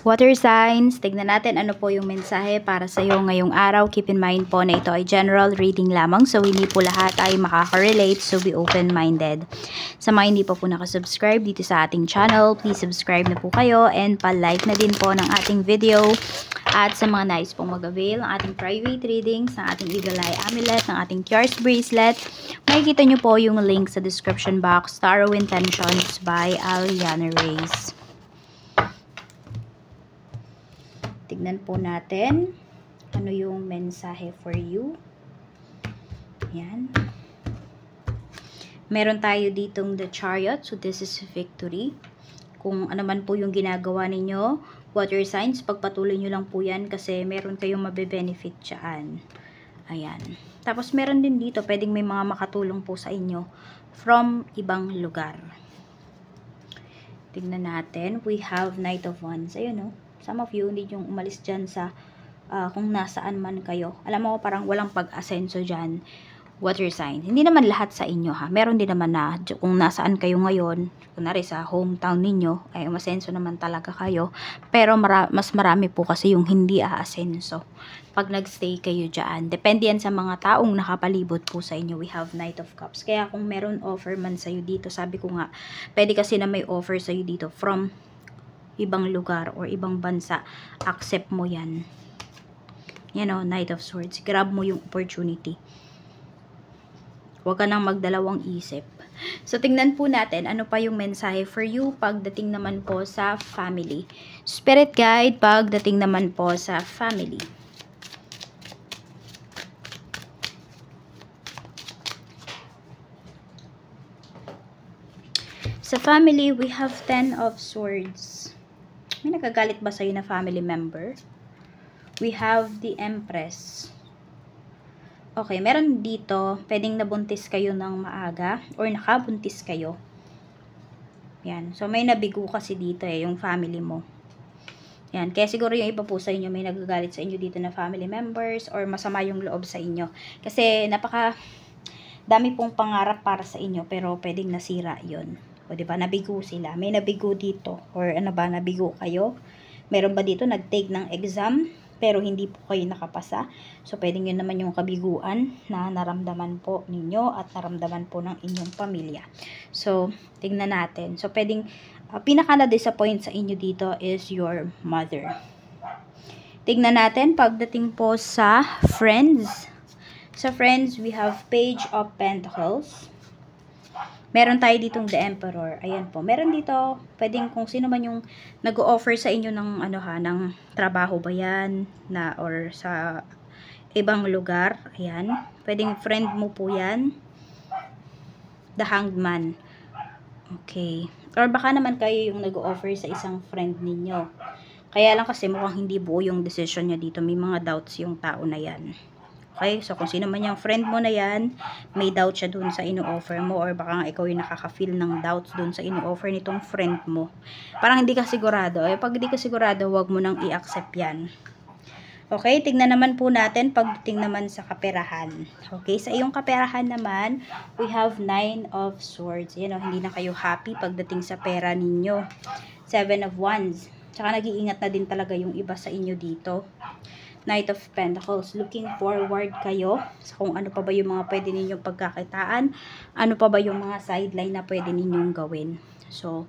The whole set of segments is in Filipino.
Water signs, tignan natin ano po yung mensahe para sa iyo ngayong araw. Keep in mind po na ito ay general reading lamang, so hindi po lahat ay makaka-relate, so be open-minded. Sa mga hindi pa po nakasubscribe dito sa ating channel, please subscribe na po kayo and pa-like na din po ng ating video. At sa mga nais pong mag-avail ng ating private readings, ng ating Eagle Eye Amulet, ng ating Cures Bracelet, makikita nyo po yung link sa description box, Tarot Intentions by Aliana Reyes. Tignan po natin ano yung mensahe for you. Yan. Meron tayo ditong the Chariot. So this is victory. Kung ano man po yung ginagawa ninyo, water signs, pagpatuloy nyo lang po yan kasi meron kayong mabe-benefit dyan. Ayan. Tapos meron din dito, pwedeng may mga makatulong po sa inyo from ibang lugar. Tignan natin. We have Knight of Wands. Ayun o. Some of you, hindi yung umalis dyan sa kung nasaan man kayo. Alam mo, parang walang pag-asenso dyan. Water sign. Hindi naman lahat sa inyo ha. Meron din naman na kung nasaan kayo ngayon, kunwari sa hometown ninyo, ay umasenso naman talaga kayo. Pero mas marami po kasi yung hindi aasenso pag nagstay kayo dyan. Depende yan sa mga taong nakapalibot po sa inyo. We have Knight of Cups. Kaya kung meron offer man sa'yo dito, sabi ko nga, pwede kasi na may offer sa'yo dito from ibang lugar or ibang bansa, accept mo yan. Yan o, Knight of Swords. Grab mo yung opportunity. Huwag ka nang magdalawang isip. So, tingnan po natin ano pa yung mensahe for you pagdating naman po sa family. Spirit guide pagdating naman po sa family. Sa family, we have 10 of Swords. May nagagalit ba sa'yo na family member? We have the Empress. Okay, meron dito, pwedeng nabuntis kayo ng maaga or nakabuntis kayo. Yan. So, may nabigo kasi dito yung family mo. Yan. Kaya siguro yung iba po sa inyo, may nagagalit sa inyo dito na family members or masama yung loob sa inyo. Kasi, dami pong pangarap para sa inyo, pero pwedeng nasira yon. O, diba? Nabigo sila. May nabigo dito. Or ano ba, nabigo kayo? Meron ba dito nag-take ng exam, pero hindi po kayo nakapasa? So, pwedeng yun naman yung kabiguan na naramdaman po ninyo at naramdaman po ng inyong pamilya. So, tignan natin. So, pwedeng, pinaka na-disappoint sa inyo dito is your mother. Tignan natin, pagdating po sa friends. Sa friends, we have Page of Pentacles. Meron tayo ditong The Emperor. Ayan po. Meron dito, pwedeng kung sino man yung nag-o-offer sa inyo ng ng trabaho ba yan na or sa ibang lugar. Ayan. Pwedeng friend mo po yan. The Hanged Man. Okay. Or baka naman kayo yung nag-o-offer sa isang friend ninyo. Kaya lang kasi mukhang hindi buo yung decision niya dito. May mga doubts yung tao na yan. Okay, so kung sino man yung friend mo na yan, may doubt siya dun sa ino-offer mo or baka nga ikaw yung nakaka-feel ng doubts dun sa ino-offer nitong friend mo. Parang hindi ka sigurado. Pag hindi ka sigurado, wag mo nang i-accept yan. Okay, tignan naman po natin pagdating naman sa kaperahan. Okay, sa iyong kaperahan naman, we have 9 of Swords. Yan o, hindi na kayo happy pagdating sa pera ninyo. 7 of Wands. Tsaka nag-iingat na din talaga yung iba sa inyo dito. Knight of Pentacles. Looking forward kayo sa kung ano pa ba yung mga pwede ninyong pagkakitaan. Ano pa ba yung mga sideline na pwede ninyong gawin. So,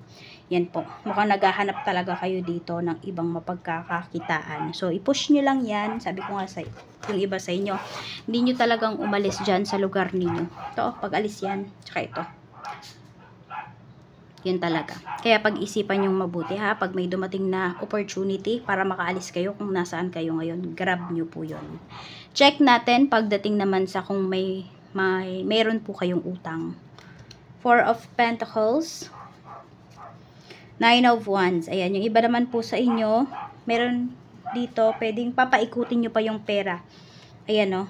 yan po. Mukhang naghahanap talaga kayo dito ng ibang mapagkakakitaan. So, i-push nyo lang yan. Sabi ko nga sa yung iba sa inyo, hindi nyo talagang umalis dyan sa lugar ninyo. Ito, pag-alis yan. Tsaka ito. Yun talaga. Kaya pag-isipan yung mabuti ha. Pag may dumating na opportunity para makaalis kayo kung nasaan kayo ngayon, grab nyo po yun. Check natin pagdating naman sa kung mayroon po kayong utang. 4 of Pentacles. 9 of Wands. Ayan, yung iba naman po sa inyo, meron dito, pwedeng papaikutin nyo pa yung pera. Ayan o.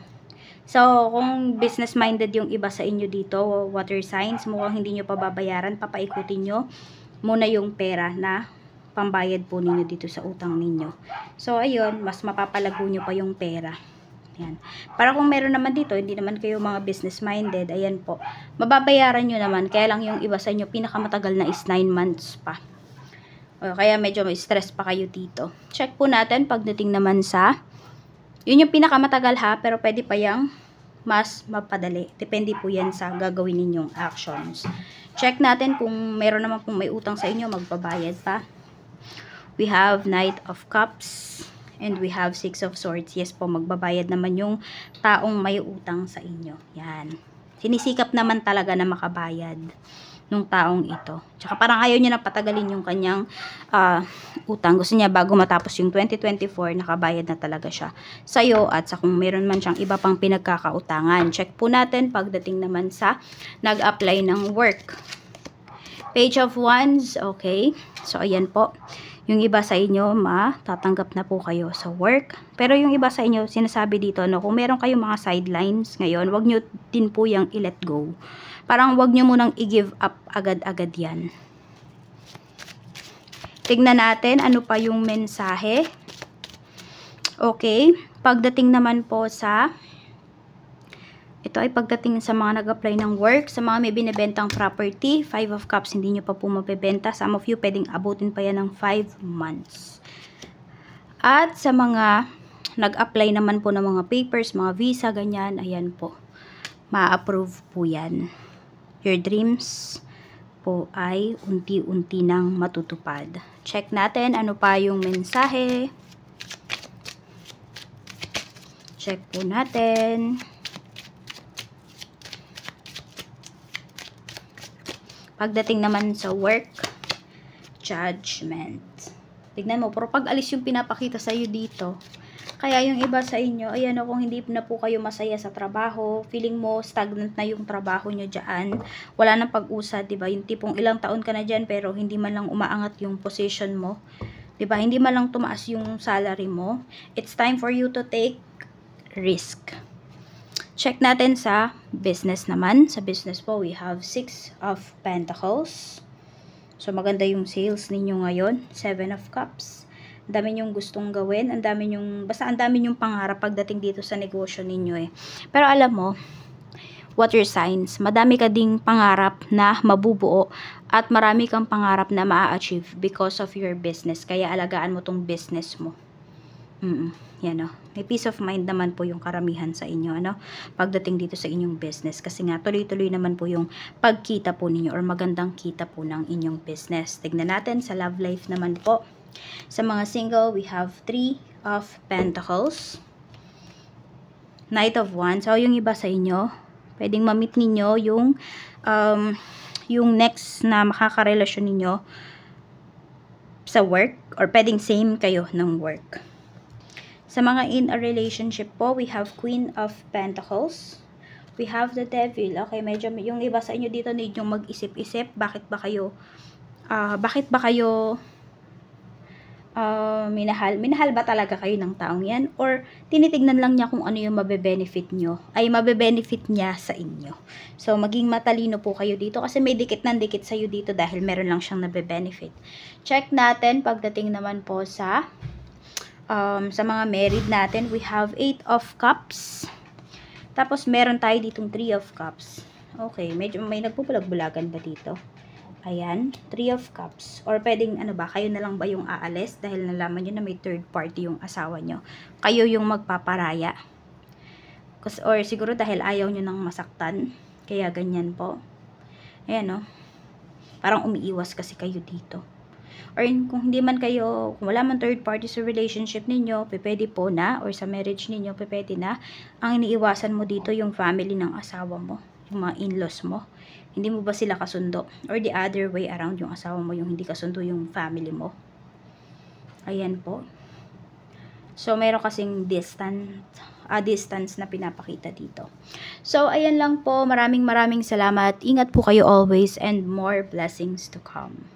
So, kung business-minded yung iba sa inyo dito, water signs, mukhang hindi nyo pa babayaran, papaikutin nyo muna yung pera na pambayad po ninyo dito sa utang ninyo. So, ayun, mas mapapalago nyo pa yung pera. Ayan. Para kung meron naman dito, hindi naman kayo mga business-minded, ayan po, mababayaran nyo naman, kaya lang yung iba sa inyo, pinakamatagal na is 9 months pa. O kaya medyo may stress pa kayo dito. Check po natin pagdating naman sa, yun yung pinakamatagal ha, pero pwede pa yung mas mapadali. Depende po yan sa gagawin ninyong actions. Check natin kung meron naman pong may utang sa inyo, magbabayad pa. We have Knight of Cups and we have Six of Swords. Yes po, magbabayad naman yung taong may utang sa inyo. Yan. Sinisikap naman talaga na makabayad nung taong ito. Tsaka parang ayaw niya na patagalin yung kanyang utang. Gusto niya bago matapos yung 2024, nakabayad na talaga siya sa'yo at sa kung meron man siyang iba pang pinagkakautangan. Check po natin pagdating naman sa nag-apply ng work. Page of Wands, okay. So, ayan po. Yung iba sa inyo, matatanggap na po kayo sa work. Pero yung iba sa inyo, sinasabi dito, no, kung meron kayong mga sidelines ngayon, wag nyo din po yung i-let go. Parang wag nyo munang i-give up agad-agad yan. Tignan natin, ano pa yung mensahe. Okay. Pagdating naman po sa, ito ay pagdating sa mga nag-apply ng work, sa mga may binibentang property, 5 of Cups, hindi nyo pa po mapibenta. Some of you, pwedeng abutin pa yan ng 5 months. At sa mga nag-apply naman po ng mga papers, mga visa, ganyan, ayan po. Ma-approve po yan. Your dreams po ay unti-unti nang matutupad. Check natin ano pa yung mensahe. Check po natin. Pagdating naman sa work, Judgment. Tignan mo, pero pag alis yung pinapakita sa'yo dito. Kaya yung iba sa inyo, ayan o, kung hindi na po kayo masaya sa trabaho, feeling mo stagnant na yung trabaho nyo dyan, wala nang pag-usad, diba? Yung tipong ilang taon ka na dyan, pero hindi man lang umaangat yung position mo. Diba? Hindi man lang tumaas yung salary mo. It's time for you to take risk. Check natin sa business naman. Sa business po, we have 6 of Pentacles. So, maganda yung sales ninyo ngayon. 7 of Cups. Ang dami nyong gustong gawin. Basta ang dami nyong pangarap pagdating dito sa negosyo ninyo eh. Pero alam mo, water signs, madami ka ding pangarap na mabubuo at marami kang pangarap na maa-achieve because of your business. Kaya alagaan mo tong business mo. Yan o. May peace of mind naman po yung karamihan sa inyo, ano? Pagdating dito sa inyong business. Kasi nga, tuloy-tuloy naman po yung pagkita po ninyo or magandang kita po ng inyong business. Tignan natin sa love life naman po. Sa mga single, we have 3 of Pentacles. Knight of Wands. So, yung iba sa inyo, pwedeng ma-meet ninyo yung next na makakarelasyon ninyo sa work or pwedeng same kayo ng work. Sa mga in a relationship po, we have Queen of Pentacles. We have the Devil. Okay, medyo yung iba sa inyo dito need yung mag-isip-isip. Bakit ba kayo minahal? Minahal ba talaga kayo ng taong yan? Or tinitignan lang niya kung ano yung mabe-benefit niya sa inyo. So, maging matalino po kayo dito kasi may dikit ng dikit sa'yo dito dahil meron lang siyang nabe-benefit. Check natin pagdating naman po sa mga married natin, we have 8 of Cups. Tapos, meron tayo ditong 3 of Cups. Okay, medyo may nagpupulag-bulagan ba dito? Ayan, 3 of Cups. Or pwedeng, kayo na lang ba yung aalis dahil nalaman nyo na may third party yung asawa nyo. Kayo yung magpaparaya. Or siguro dahil ayaw nyo nang masaktan. Kaya ganyan po. Ayan, no? Parang umiiwas kasi kayo dito. Or kung hindi man kayo, kung wala man third party sa relationship ninyo, pwede po na, or sa marriage ninyo, pwede na, ang iniiwasan mo dito yung family ng asawa mo, yung mga in-laws mo. Hindi mo ba sila kasundo? Or the other way around, yung asawa mo, yung hindi kasundo yung family mo. Ayan po. So, meron kasing distance na pinapakita dito. So, ayan lang po. Maraming salamat. Ingat po kayo always and more blessings to come.